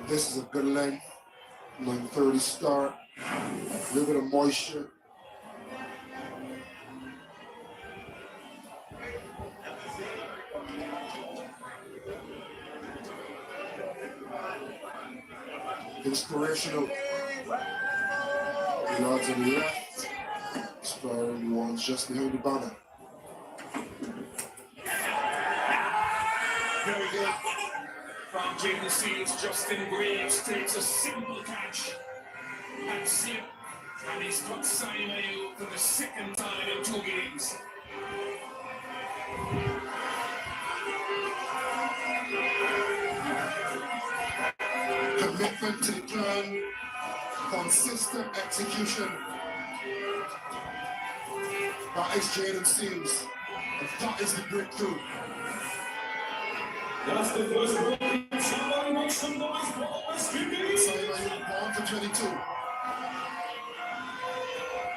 This is a good length. 9:30 start. A little bit of moisture. Inspirational. The yards on the left. Inspiring the ones just behind the banner. Very good. From Jaden Seals, Justin Graves takes a simple catch and slip, and he's got Simon for the second time in 2 games. Commitment to the plan, consistent execution. That is Jaden Seals. And that is the breakthrough. That's the first one. Somebody make some noise for SPB. Simon 1 for 22.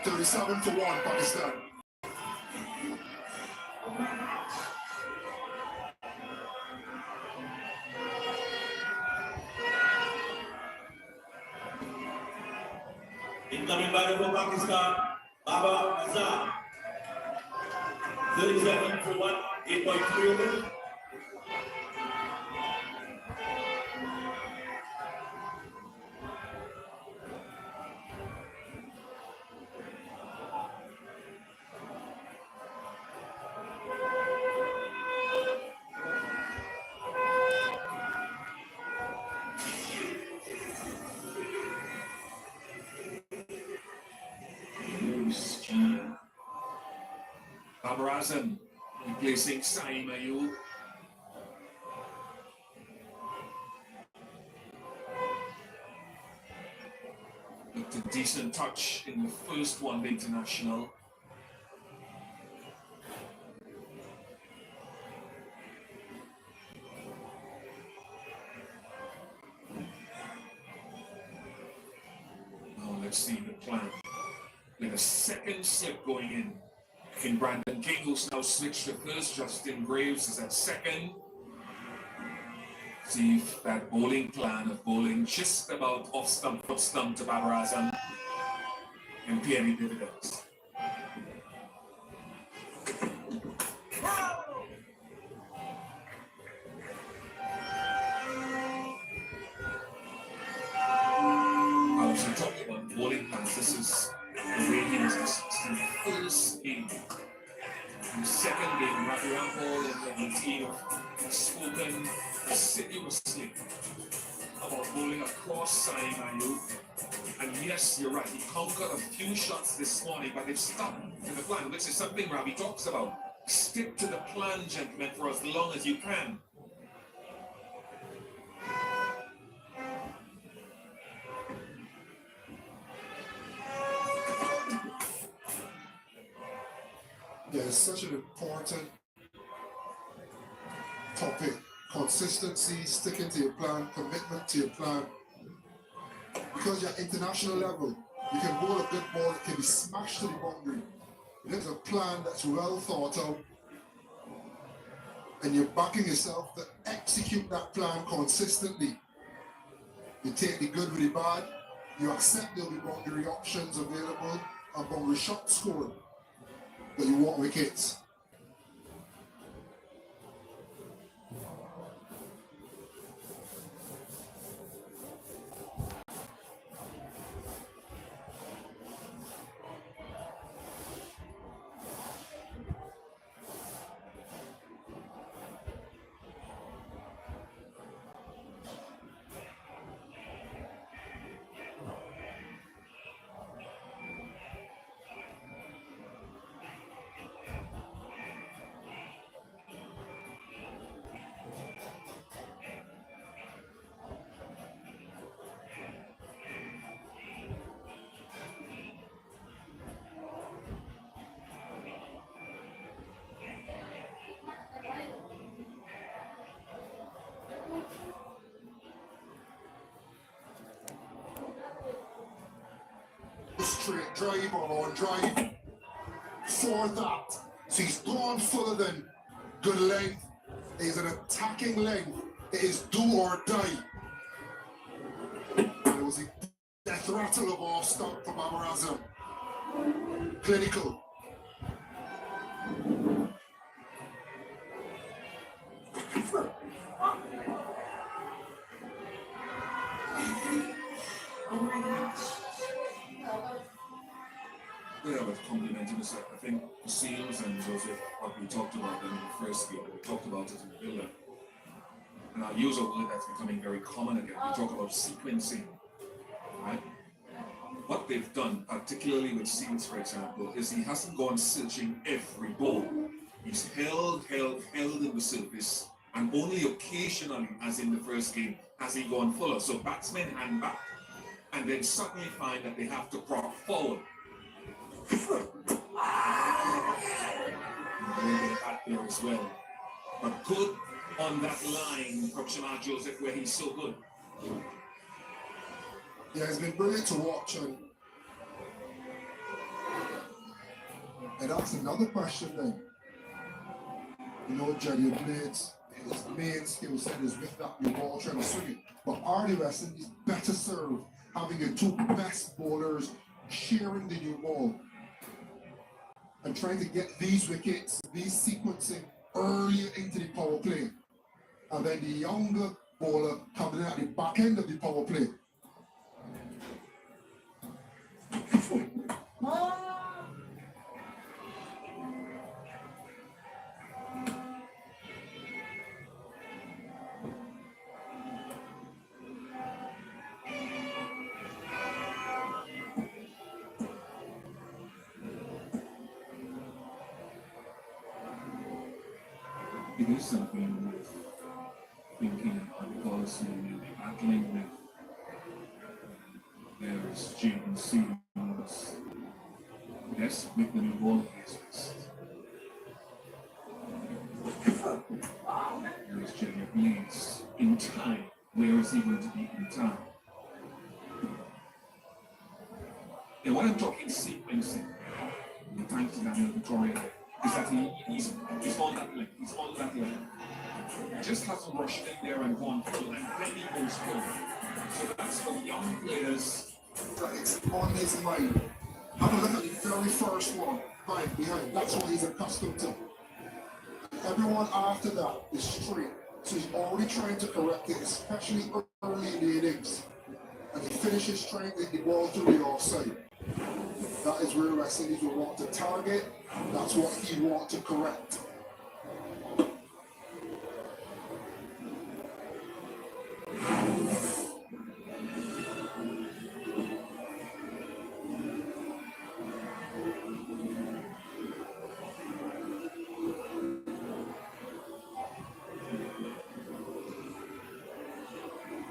37 for 1, Pakistan. Incoming batter for Pakistan, Baba Azhar. 37 for 1, 8.3 over. Babarazan replacing Saeem Ayub. Looked a decent touch in the first one day international. Now let's see the plan. With a second slip going in. Can Brandon Gingles now switch to first? Justin Graves is at second. See if that bowling plan of bowling just about off stump to Babarazan and pay any dividends. I was talking about bowling plans. This is the way he was in the first game. In the second game, Ravi Rampal and the team have spoken assiduously about bowling across Saeem Ayub. And yes, you're right, he conquered a few shots this morning, but they've stuck to the plan, which is something Ravi talks about. Stick to the plan, gentlemen, for as long as you can. Yeah, it's such an important topic. Consistency, sticking to your plan, commitment to your plan. Because you're at international level, you can bowl a good ball that can be smashed to the boundary. There's a plan that's well thought out, and you're backing yourself to execute that plan consistently. You take the good with the bad, you accept there'll be boundary options available and boundary shots scored, but you won't wickets. Straight drive or on drive for that. So he's gone further than good length. It is an attacking length. It is do or die. Death rattle of off stop from Amorazam. Clinical. Yeah, but complimenting us, I think for Seals and Joseph, what we talked about in the first game, we talked about it in the build-up. And I'll use a word that's becoming very common again. We talk about sequencing, right? What they've done, particularly with Seals, for example, is he hasn't gone searching every ball. He's held in the surface, and only occasionally, as in the first game, has he gone fuller. So batsmen hang back, and then suddenly find that they have to prop forward. Back there as well. But good on that line from Shamar Joseph where he's so good. Yeah, it's been brilliant to watch, and that's another question then. You know, Jerry Blades, his main skill set is with that new ball trying to swing it. But Artie Weston is better served having the two best bowlers sharing the new ball and trying to get these wickets, these sequencing earlier into the power play. And then the younger bowler coming in at the back end of the power play. It is something with thinking on policy and battling with. There's Jaden Seals. Yes, with the new ball cases. There's Jerry Blades in time. Where is he going to be in time? And what I'm talking sequencing, thanks to Daniel Victoria, is that he's on that link. He's on that link. He just hasn't rushed in there and gone through, and then he goes forward. So that's for young players. It's on his mind. Have a look at the very first one, right behind. That's what he's accustomed to. Everyone after that is straight. So he's already trying to correct it, especially early in the innings. And he finishes trying to hit the ball through the offside. That is where West Indies will want to target. That's what he wants to correct.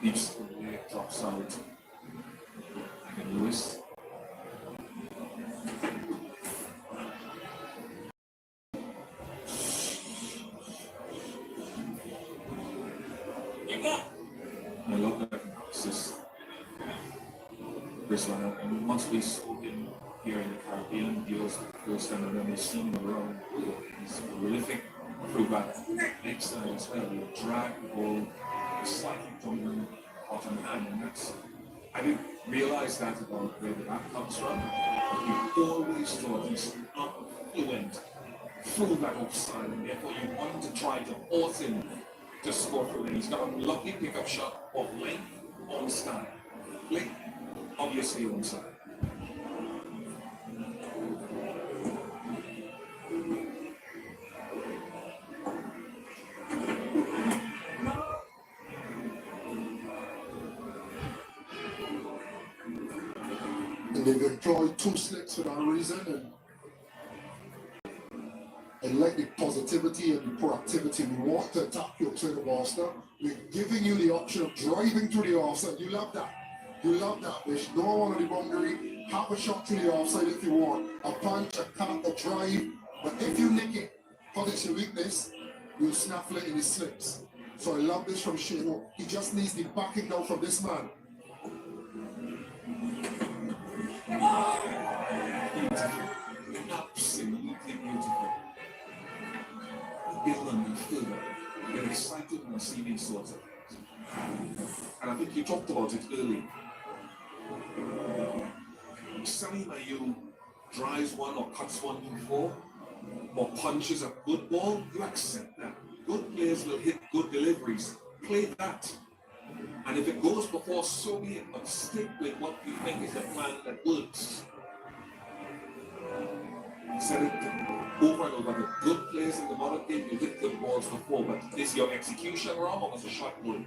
Deeps drops out. And Lewis. I love that analysis. Chris Leonard, and once we saw him here in the Caribbean, he was the first time I've ever seen him around. He's prolific through that next time as well. He'll drag the ball slightly dominant bottom hand, and that's, I didn't realize that about where the back comes from, but you always thought he's not fluent through that offside, and therefore you want to try to force him to score through it. He's got a lucky pickup shot of length on side. Length, obviously on side. And they've employed two slips for that reason, and like the positivity and the proactivity, we want to attack you outside the ball stop. We're giving you the option of driving through the offside. You love that. You love that. There's no one on the boundary. Have a shot through the offside if you want. A punch, a cut, a drive. But if you nick it, because it's your weakness, you'll snaffle it in his slips. So I love this from Shane. He just needs the backing down from this man. Absolutely beautiful. Given you feel that you're excited when you see these sorts of things. And I think you talked about it earlier. Sammy Mayu drives one or cuts one before, or punches a good ball, you accept that. Good players will hit good deliveries. Play that. And if it goes before, so be it, but stick with what you think is the plan that works. I said it over and over. The good players in the modern game will hit good balls before, but is your execution wrong or was the shot good?